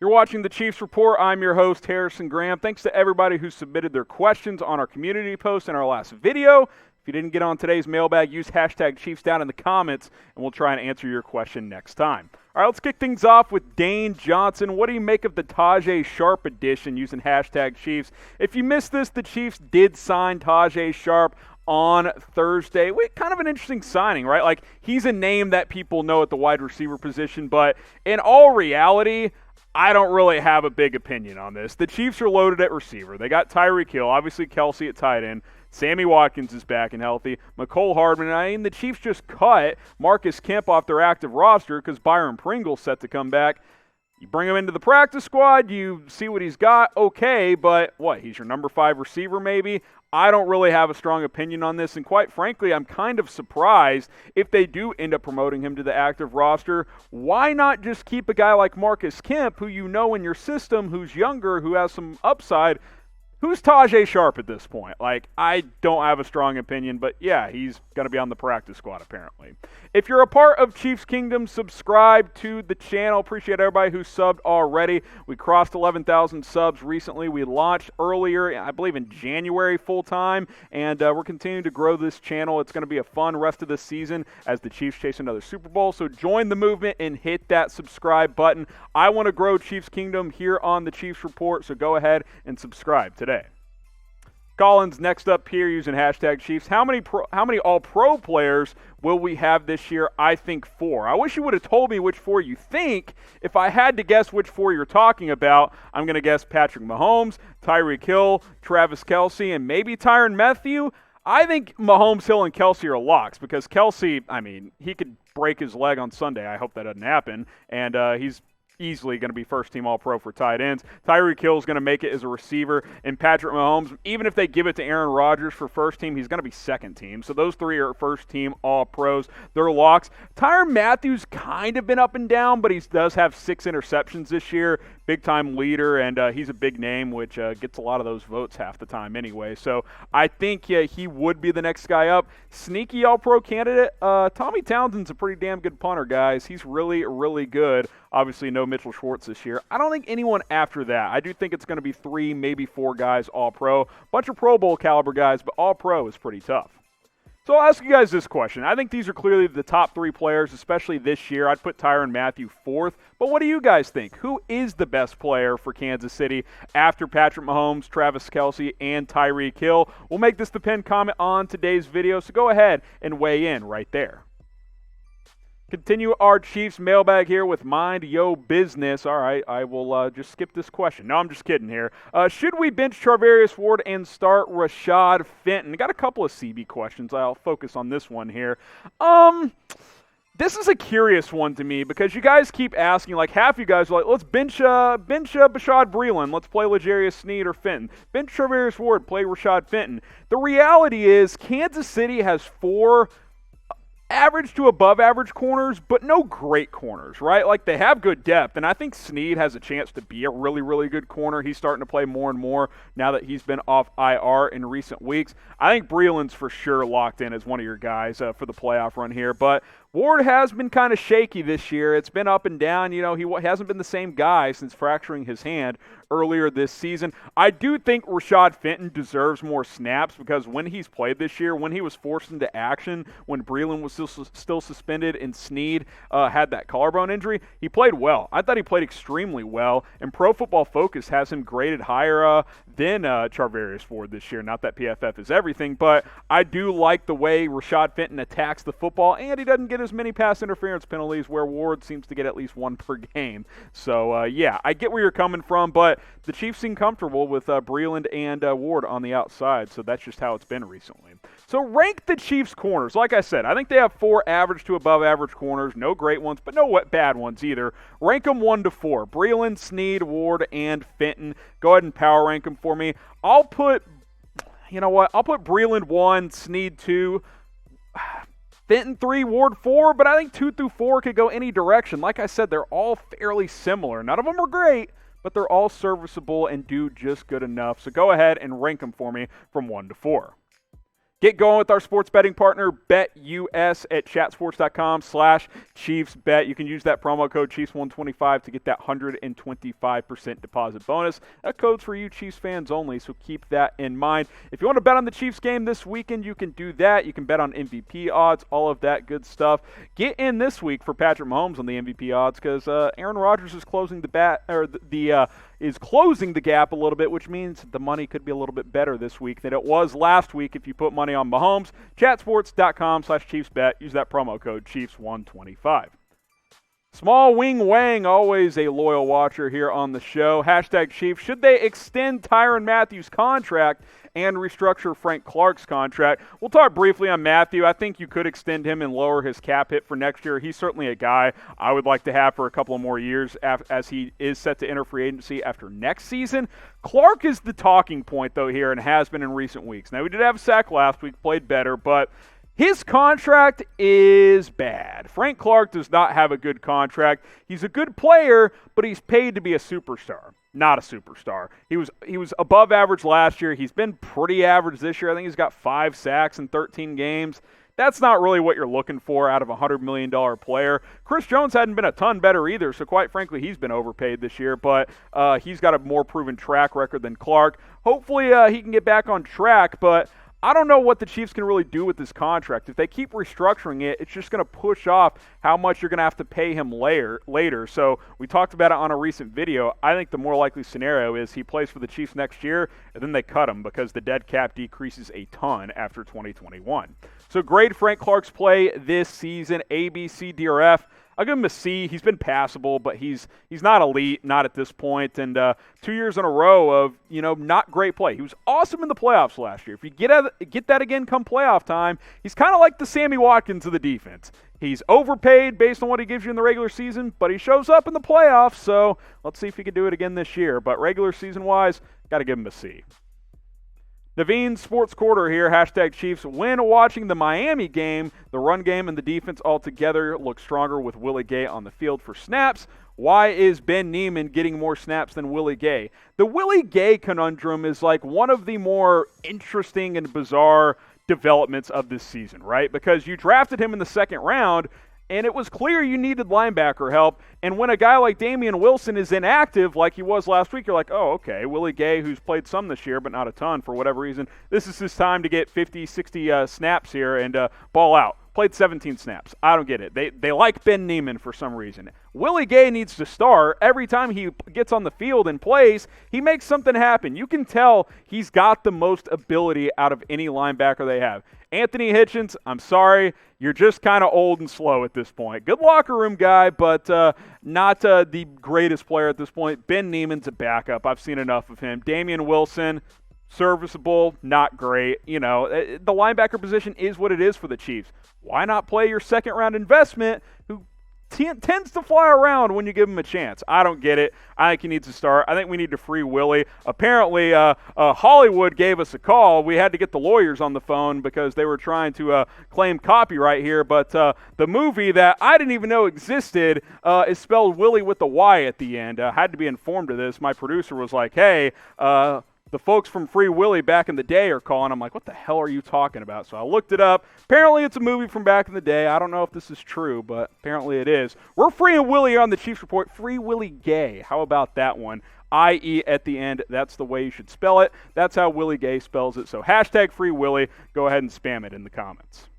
You're watching the Chiefs Report. I'm your host, Harrison Graham. Thanks to everybody who submitted their questions on our community post in our last video. If you didn't get on today's mailbag, use hashtag Chiefs down in the comments, and we'll try and answer your question next time. All right, let's kick things off with Dane Johnson. What do you make of the Tajae Sharpe edition using hashtag Chiefs? If you missed this, the Chiefs did sign Tajae Sharpe on Thursday. Kind of an interesting signing, right? Like, he's a name that people know at the wide receiver position, but in all reality, I don't really have a big opinion on this. The Chiefs are loaded at receiver. They got Tyreek Hill, obviously KELCE at tight end. Sammy Watkins is back and healthy. McCole Hardman. I mean, the Chiefs just cut Marcus Kemp off their active roster because Byron Pringle's set to come back. You bring him into the practice squad, you see what he's got, okay, but what, he's your number 5 receiver maybe? I don't really have a strong opinion on this, and quite frankly, I'm kind of surprised if they do end up promoting him to the active roster. Why not just keep a guy like Marcus Kemp, who you know in your system, who's younger, who has some upside? Who's Tajae Sharpe at this point? Like, I don't have a strong opinion, but yeah, he's going to be on the practice squad apparently. If you're a part of Chiefs Kingdom, subscribe to the channel. Appreciate everybody who subbed already. We crossed 11,000 subs recently. We launched earlier, I believe in January full-time, and we're continuing to grow this channel. It's going to be a fun rest of the season as the Chiefs chase another Super Bowl, so join the movement and hit that subscribe button. I want to grow Chiefs Kingdom here on the Chiefs Report, so go ahead and subscribe today. Collins next up here using hashtag Chiefs. How many all-pro players will we have this year? I think 4. I wish you would have told me which 4 you think. If I had to guess which 4 you're talking about, I'm going to guess Patrick Mahomes, Tyreek Hill, Travis Kelce, and maybe Tyrann Mathieu. I think Mahomes, Hill, and Kelce are locks because Kelce, I mean, he could break his leg on Sunday. I hope that doesn't happen. And he's easily going to be first-team All-Pro for tight ends. Tyreek Hill is going to make it as a receiver. And Patrick Mahomes, even if they give it to Aaron Rodgers for first team, he's going to be second team. So those 3 are first-team All-Pros. They're locks. Tyrann Mathieu's kind of been up and down, but he does have 6 interceptions this year. Big-time leader, and he's a big name, which gets a lot of those votes half the time anyway. So I think he would be the next guy up. Sneaky All-Pro candidate, Tommy Townsend's a pretty damn good punter, guys. He's really, really good. Obviously, no Mitchell Schwartz this year. I don't think anyone after that. I do think it's going to be 3, maybe 4 guys All-Pro. Bunch of Pro Bowl caliber guys, but All-Pro is pretty tough. So I'll ask you guys this question. I think these are clearly the top 3 players, especially this year. I'd put Tyrann Mathieu 4th. But what do you guys think? Who is the best player for Kansas City after Patrick Mahomes, Travis Kelce, and Tyreek Hill? We'll make this the pinned comment on today's video, so go ahead and weigh in right there. Continue our Chiefs mailbag here with Mind Yo Business. All right, I will just skip this question. No, I'm just kidding here. Should we bench Charvarius Ward and start Rashad Fenton? Got a couple of CB questions. I'll focus on this one here. This is a curious one to me because you guys keep asking, like half you guys are like, let's bench Bashaud Breeland. Let's play L'Jarius Sneed or Fenton. Bench Charvarius Ward, play Rashad Fenton. The reality is Kansas City has 4 average to above average corners, but no great corners, right? Like, they have good depth, and I think Sneed has a chance to be a really, really good corner. He's starting to play more and more now that he's been off IR in recent weeks. I think Breeland's for sure locked in as one of your guys for the playoff run here, but Ward has been kind of shaky this year. It's been up and down. You know, he hasn't been the same guy since fracturing his hand earlier this season. I do think Rashad Fenton deserves more snaps because when he's played this year, when he was forced into action, when Breeland was still suspended and Sneed had that collarbone injury, he played well. I thought he played extremely well, and Pro Football Focus has him graded higher than Charvarius Ward this year. Not that PFF is everything, but I do like the way Rashad Fenton attacks the football, and he doesn't get as many pass interference penalties where Ward seems to get at least 1 per game. So, yeah, I get where you're coming from, but the Chiefs seem comfortable with Breeland and Ward on the outside, so that's just how it's been recently. So rank the Chiefs corners. Like I said, I think they have 4 average to above average corners. No great ones, but no bad ones either. Rank them 1 to 4. Breeland, Sneed, Ward, and Fenton. Go ahead and power rank them for me. I'll put Breeland 1, Sneed 2, Fenton 3, Ward 4, but I think 2 through 4 could go any direction. Like I said, they're all fairly similar. None of them are great, but they're all serviceable and do just good enough. So go ahead and rank them for me from 1 to 4. Get going with our sports betting partner, BetUS, at chatsports.com/ChiefsBet. You can use that promo code Chiefs125 to get that 125% deposit bonus. That code's for you Chiefs fans only, so keep that in mind. If you want to bet on the Chiefs game this weekend, you can do that. You can bet on MVP odds, all of that good stuff. Get in this week for Patrick Mahomes on the MVP odds because Aaron Rodgers is closing is closing the gap a little bit, which means the money could be a little bit better this week than it was last week if you put money on Mahomes. Chatsports.com/ChiefsBet. Use that promo code Chiefs125. Small Wing Wang, always a loyal watcher here on the show. #Chiefs. Should they extend Tyrann Mathieu's contract and restructure Frank Clark's contract? We'll talk briefly on Mathieu. I think you could extend him and lower his cap hit for next year. He's certainly a guy I would like to have for a couple of more years as he is set to enter free agency after next season. Clark is the talking point, though, here and has been in recent weeks. Now, we did have a sack last week, played better, but his contract is bad. Frank Clark does not have a good contract. He's a good player, but he's paid to be a superstar. Not a superstar. He was above average last year. He's been pretty average this year. I think he's got 5 sacks in 13 games. That's not really what you're looking for out of a $100 million player. Chris Jones hadn't been a ton better either, so quite frankly, he's been overpaid this year, but he's got a more proven track record than Clark. Hopefully he can get back on track, but I don't know what the Chiefs can really do with this contract. If they keep restructuring it, it's just going to push off how much you're going to have to pay him later. So we talked about it on a recent video. I think the more likely scenario is he plays for the Chiefs next year, and then they cut him because the dead cap decreases a ton after 2021. So grade Frank Clark's play this season, A, B, C, D, or F. I'll give him a C. He's been passable, but he's not elite, not at this point. And 2 years in a row of, not great play. He was awesome in the playoffs last year. If you get that again come playoff time, he's kind of like the Sammy Watkins of the defense. He's overpaid based on what he gives you in the regular season, but he shows up in the playoffs, so let's see if he can do it again this year. But regular season-wise, got to give him a C. Naveen Sports Quarter here, #Chiefs. When watching the Miami game, the run game and the defense altogether look stronger with Willie Gay on the field for snaps. Why is Ben Niemann getting more snaps than Willie Gay? The Willie Gay conundrum is like one of the more interesting and bizarre developments of this season, right? Because you drafted him in the second round, and it was clear you needed linebacker help. And when a guy like Damian Wilson is inactive like he was last week, you're like, oh, okay, Willie Gay, who's played some this year but not a ton for whatever reason, this is his time to get 50, 60 snaps here and ball out. Played 17 snaps. I don't get it. They like Ben Niemann for some reason. Willie Gay needs to start. Every time he gets on the field and plays, he makes something happen. You can tell he's got the most ability out of any linebacker they have. Anthony Hitchens, I'm sorry, you're just kind of old and slow at this point. Good locker room guy, but not the greatest player at this point. Ben Niemann's a backup. I've seen enough of him. Damian Wilson, serviceable, not great. The linebacker position is what it is for the Chiefs. Why not play your second-round investment who tends to fly around when you give him a chance? I don't get it. I think he needs to start. I think we need to free Willie. Apparently, Hollywood gave us a call. We had to get the lawyers on the phone because they were trying to claim copyright here. But the movie that I didn't even know existed is spelled Willie with a Y at the end. I had to be informed of this. My producer was like, hey, the folks from Free Willy back in the day are calling. I'm like, what the hell are you talking about? So I looked it up. Apparently it's a movie from back in the day. I don't know if this is true, but apparently it is. We're freeing Willie here on the Chiefs Report. Free Willie Gay. How about that one? I-E at the end. That's the way you should spell it. That's how Willie Gay spells it. So #Free Willie. Go ahead and spam it in the comments.